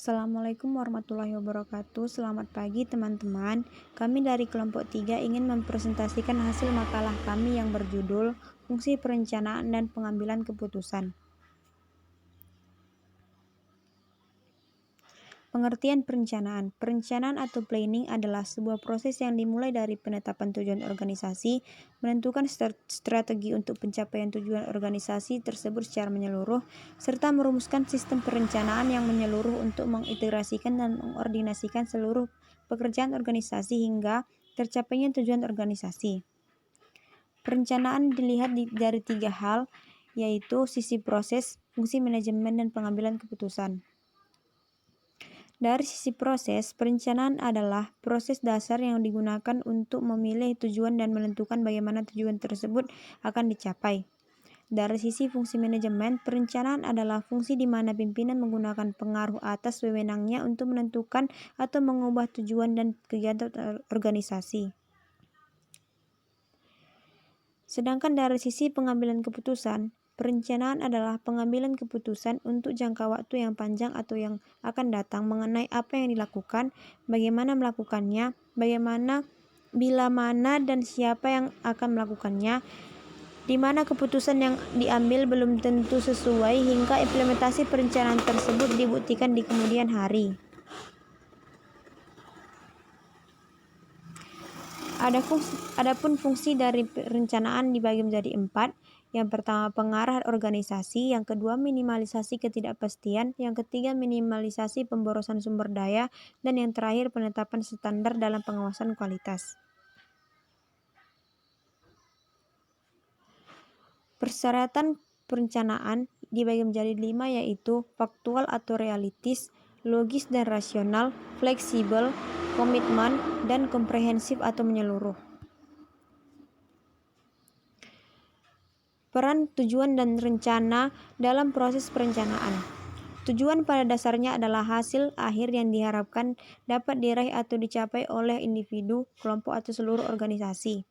Assalamualaikum warahmatullahi wabarakatuh. Selamat pagi teman-teman. Kami dari kelompok 3 ingin mempresentasikan hasil makalah kami yang berjudul Fungsi Perencanaan dan Pengambilan Keputusan. Pengertian perencanaan. Perencanaan atau planning adalah sebuah proses yang dimulai dari penetapan tujuan organisasi, menentukan strategi untuk pencapaian tujuan organisasi tersebut secara menyeluruh, serta merumuskan sistem perencanaan yang menyeluruh untuk mengintegrasikan dan mengordinasikan seluruh pekerjaan organisasi hingga tercapainya tujuan organisasi. Perencanaan dilihat dari 3 hal, yaitu sisi proses, fungsi manajemen, dan pengambilan keputusan. Dari sisi proses, perencanaan adalah proses dasar yang digunakan untuk memilih tujuan dan menentukan bagaimana tujuan tersebut akan dicapai. Dari sisi fungsi manajemen, perencanaan adalah fungsi di mana pimpinan menggunakan pengaruh atas wewenangnya untuk menentukan atau mengubah tujuan dan kegiatan organisasi. Sedangkan dari sisi pengambilan keputusan, perencanaan adalah pengambilan keputusan untuk jangka waktu yang panjang atau yang akan datang mengenai apa yang dilakukan, bagaimana melakukannya, bagaimana, bila mana, dan siapa yang akan melakukannya, di mana keputusan yang diambil belum tentu sesuai hingga implementasi perencanaan tersebut dibuktikan di kemudian hari. Adapun fungsi dari perencanaan dibagi menjadi 4. Yang pertama, pengarah organisasi. Yang kedua, minimalisasi ketidakpastian. Yang ketiga, minimalisasi pemborosan sumber daya. Dan yang terakhir, penetapan standar dalam pengawasan kualitas. Persyaratan perencanaan dibagi menjadi 5, yaitu faktual atau realistis, logis dan rasional, fleksibel, komitmen, dan komprehensif atau menyeluruh. Peran, tujuan, dan rencana dalam proses perencanaan. Tujuan pada dasarnya adalah hasil akhir yang diharapkan dapat diraih atau dicapai oleh individu, kelompok, atau seluruh organisasi.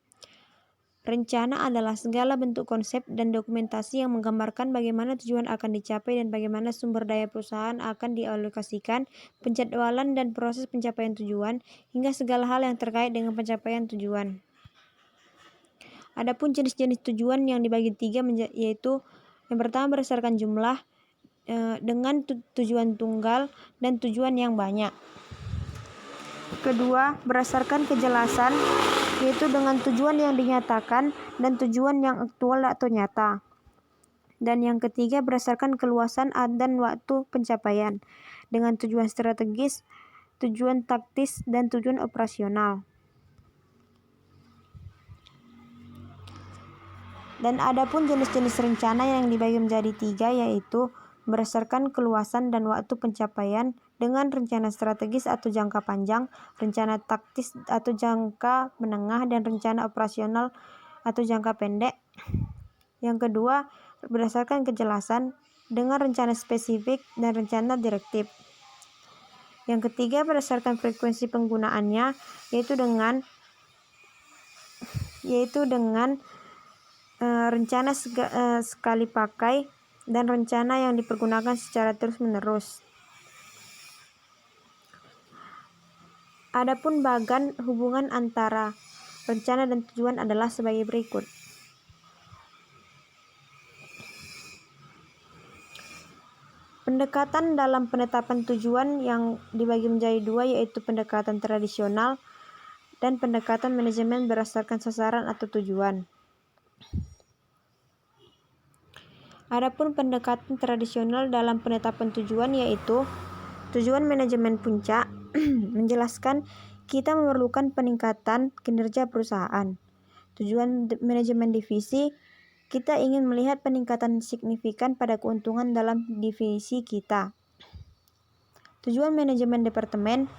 Rencana adalah segala bentuk konsep dan dokumentasi yang menggambarkan bagaimana tujuan akan dicapai dan bagaimana sumber daya perusahaan akan dialokasikan, penjadwalan dan proses pencapaian tujuan, hingga segala hal yang terkait dengan pencapaian tujuan. Adapun jenis-jenis tujuan yang dibagi 3 yaitu yang pertama berdasarkan jumlah, dengan tujuan tunggal dan tujuan yang banyak. Kedua, berdasarkan kejelasan, yaitu dengan tujuan yang dinyatakan dan tujuan yang aktual atau nyata. Dan yang ketiga, berdasarkan keluasan dan waktu pencapaian, dengan tujuan strategis, tujuan taktis, dan tujuan operasional. Dan adapun jenis-jenis rencana yang dibagi menjadi 3, yaitu berdasarkan keluasan dan waktu pencapaian, dengan rencana strategis atau jangka panjang, rencana taktis atau jangka menengah, dan rencana operasional atau jangka pendek. Yang kedua, berdasarkan kejelasan, dengan rencana spesifik dan rencana direktif. Yang ketiga, berdasarkan frekuensi penggunaannya, yaitu dengan rencana sekali pakai dan rencana yang dipergunakan secara terus-menerus. Adapun bagan hubungan antara rencana dan tujuan adalah sebagai berikut. Pendekatan dalam penetapan tujuan yang dibagi menjadi 2, yaitu pendekatan tradisional dan pendekatan manajemen berdasarkan sasaran atau tujuan. Adapun pendekatan tradisional dalam penetapan tujuan yaitu tujuan manajemen puncak menjelaskan kita memerlukan peningkatan kinerja perusahaan. Tujuan manajemen divisi, kita ingin melihat peningkatan signifikan pada keuntungan dalam divisi kita. Tujuan manajemen departemen,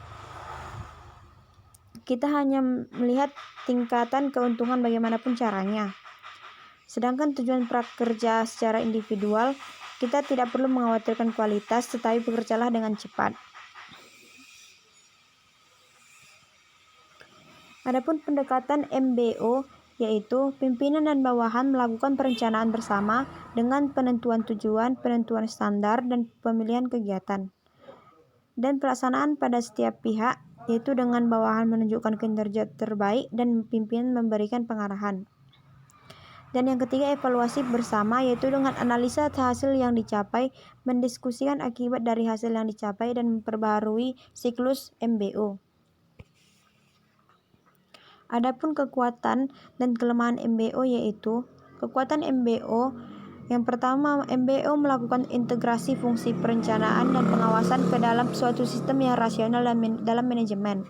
kita hanya melihat tingkatan keuntungan bagaimanapun caranya. Sedangkan tujuan prakerja secara individual, kita tidak perlu mengkhawatirkan kualitas, tetapi bekerjalah dengan cepat. Adapun pendekatan MBO, yaitu pimpinan dan bawahan melakukan perencanaan bersama dengan penentuan tujuan, penentuan standar, dan pemilihan kegiatan. dan pelaksanaan pada setiap pihak, yaitu dengan bawahan menunjukkan kinerja terbaik dan pimpinan memberikan pengarahan. Dan yang ketiga, evaluasi bersama, yaitu dengan analisa hasil yang dicapai, mendiskusikan akibat dari hasil yang dicapai, dan memperbaharui siklus MBO. Adapun kekuatan dan kelemahan MBO yaitu kekuatan MBO. Yang pertama, MBO melakukan integrasi fungsi perencanaan dan pengawasan ke dalam suatu sistem yang rasional dalam manajemen.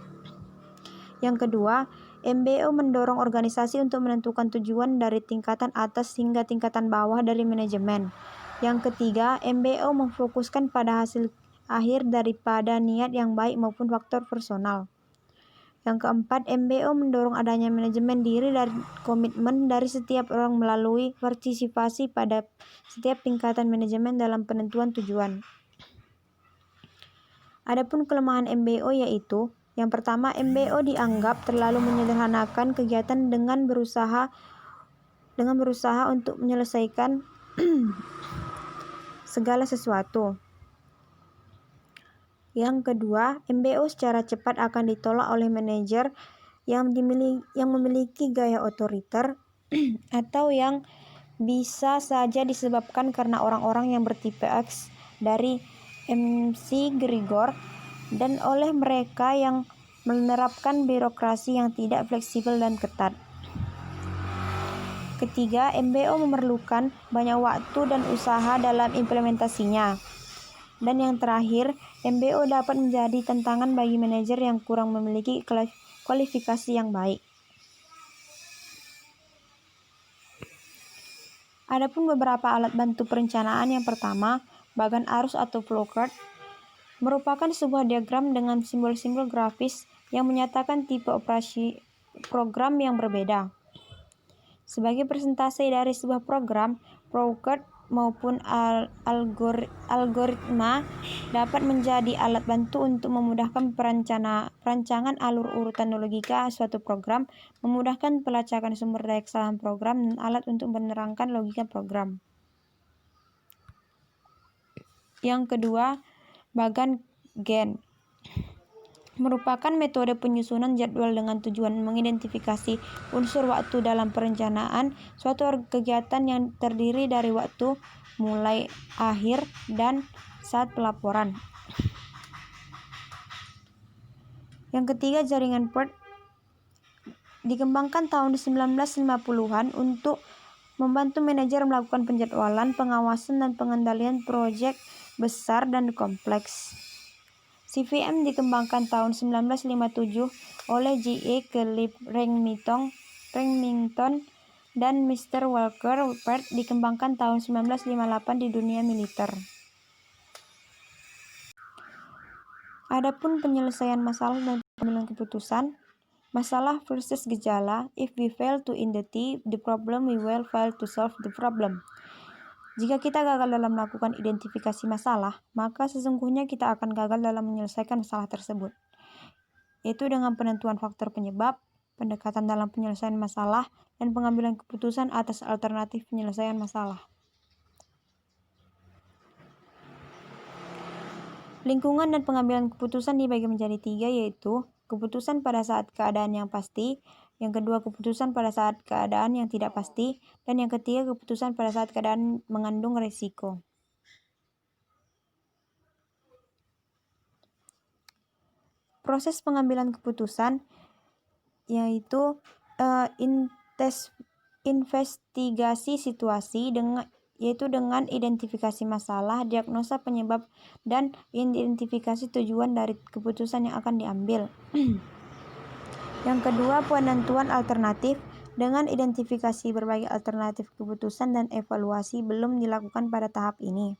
Yang kedua, MBO mendorong organisasi untuk menentukan tujuan dari tingkatan atas hingga tingkatan bawah dari manajemen. Yang ketiga, MBO memfokuskan pada hasil akhir daripada niat yang baik maupun faktor personal. Yang keempat, MBO mendorong adanya manajemen diri dan komitmen dari setiap orang melalui partisipasi pada setiap tingkatan manajemen dalam penentuan tujuan. Adapun kelemahan MBO yaitu yang pertama, MBO dianggap terlalu menyederhanakan kegiatan dengan berusaha untuk menyelesaikan segala sesuatu. Yang kedua, MBO secara cepat akan ditolak oleh manajer yang memiliki gaya otoriter atau yang bisa saja disebabkan karena orang-orang yang bertipe X dari MC Grigor dan oleh mereka yang menerapkan birokrasi yang tidak fleksibel dan ketat. Ketiga, MBO memerlukan banyak waktu dan usaha dalam implementasinya. Dan yang terakhir, MBO dapat menjadi tantangan bagi manajer yang kurang memiliki kualifikasi yang baik. Adapun beberapa alat bantu perencanaan. Yang pertama, bagan arus atau flowchart merupakan sebuah diagram dengan simbol-simbol grafis yang menyatakan tipe operasi program yang berbeda. Sebagai persentase dari sebuah program, flowchart maupun algoritma dapat menjadi alat bantu untuk memudahkan perancangan alur urutan logika suatu program, memudahkan pelacakan sumber daya kesalahan program, dan alat untuk menerangkan logika program. Yang kedua, bagan Gantt merupakan metode penyusunan jadwal dengan tujuan mengidentifikasi unsur waktu dalam perencanaan suatu kegiatan yang terdiri dari waktu mulai, akhir, dan saat pelaporan. Yang ketiga, jaringan PERT dikembangkan tahun 1950-an untuk membantu manajer melakukan penjadwalan, pengawasan, dan pengendalian proyek besar dan kompleks. CVM dikembangkan tahun 1957 oleh J.E. Caleb Remington dan Mr. Walker. PERT dikembangkan tahun 1958 di dunia militer. Adapun penyelesaian masalah dan pengambilan keputusan. Masalah versus gejala. If we fail to identify the problem, we will fail to solve the problem. Jika kita gagal dalam melakukan identifikasi masalah, maka sesungguhnya kita akan gagal dalam menyelesaikan masalah tersebut, yaitu dengan penentuan faktor penyebab, pendekatan dalam penyelesaian masalah, dan pengambilan keputusan atas alternatif penyelesaian masalah. Lingkungan dan pengambilan keputusan dibagi menjadi 3, yaitu keputusan pada saat keadaan yang pasti, yang kedua keputusan pada saat keadaan yang tidak pasti, dan yang ketiga keputusan pada saat keadaan mengandung risiko. Proses pengambilan keputusan yaitu investigasi situasi dengan identifikasi masalah, diagnosa penyebab, dan identifikasi tujuan dari keputusan yang akan diambil. Yang kedua, penentuan alternatif dengan identifikasi berbagai alternatif keputusan dan evaluasi belum dilakukan pada tahap ini.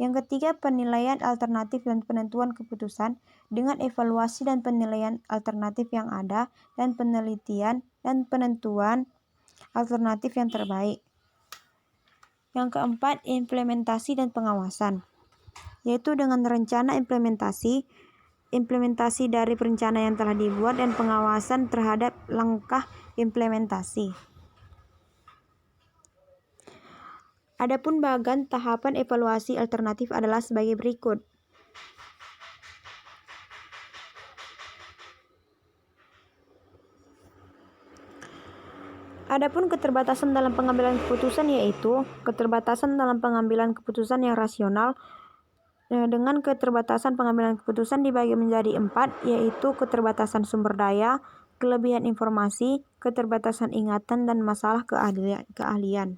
Yang ketiga, penilaian alternatif dan penentuan keputusan dengan evaluasi dan penilaian alternatif yang ada dan penelitian dan penentuan alternatif yang terbaik. Yang keempat, implementasi dan pengawasan, yaitu dengan rencana implementasi dari rencana yang telah dibuat, dan pengawasan terhadap langkah implementasi. Adapun bagan tahapan evaluasi alternatif adalah sebagai berikut. Adapun keterbatasan dalam pengambilan keputusan yaitu keterbatasan dalam pengambilan keputusan yang rasional. Dengan keterbatasan pengambilan keputusan dibagi menjadi 4, yaitu keterbatasan sumber daya, kelebihan informasi, keterbatasan ingatan, dan masalah keahlian.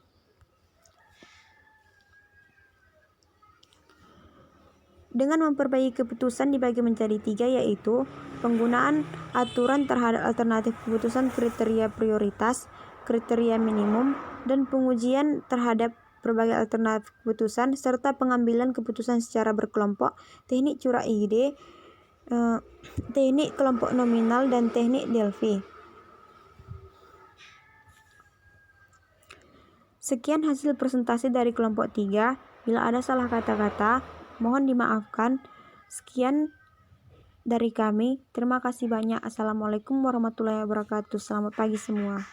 Dengan memperbaiki keputusan dibagi menjadi 3, yaitu penggunaan aturan terhadap alternatif keputusan, kriteria prioritas, kriteria minimum, dan pengujian terhadap berbagai alternatif keputusan, serta pengambilan keputusan secara berkelompok, teknik curah ide, teknik kelompok nominal, dan teknik Delphi. Sekian hasil presentasi dari kelompok 3. Bila ada salah kata-kata, mohon dimaafkan. Sekian dari kami. Terima kasih banyak. Assalamualaikum warahmatullahi wabarakatuh. Selamat pagi semua.